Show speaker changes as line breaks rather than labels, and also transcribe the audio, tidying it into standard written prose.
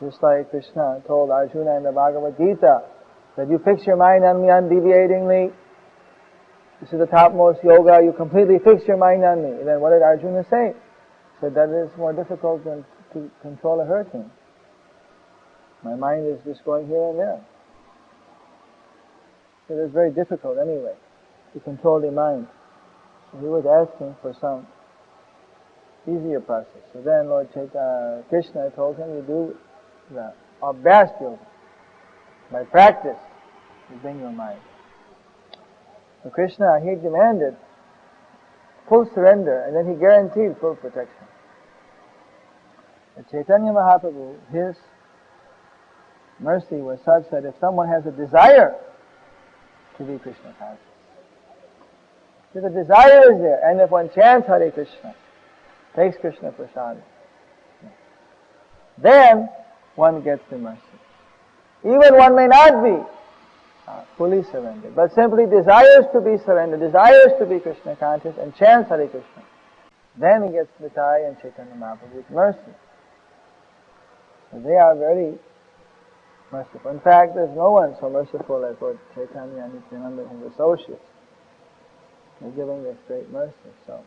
Just like Krishna told Arjuna in the Bhagavad Gita, that you fix your mind on me undeviatingly. This is the topmost yoga. You completely fix your mind on me. And then what did Arjuna say? He said that is more difficult than to control a hurricane. My mind is just going here and there. So it's very difficult anyway to control the mind. So he was asking for some easier process. So then Lord Krishna told him to do the best yoga. By practice, you bring your mind. So Krishna, he demanded full surrender, and then he guaranteed full protection. But Chaitanya Mahaprabhu, his mercy was such that if someone has a desire to be Krishna conscious, if the desire is there, and if one chants Hare Krishna, takes Krishna Prasad, then one gets the mercy. Even one may not be fully surrendered, but simply desires to be surrendered, desires to be Krishna conscious, and chants Hare Krishna, then he gets Nitai and Chaitanya Mahaprabhu's mercy. So they are very merciful. In fact, there's no one so merciful as Lord Chaitanya and Nityananda and his associates. They're giving this great mercy. So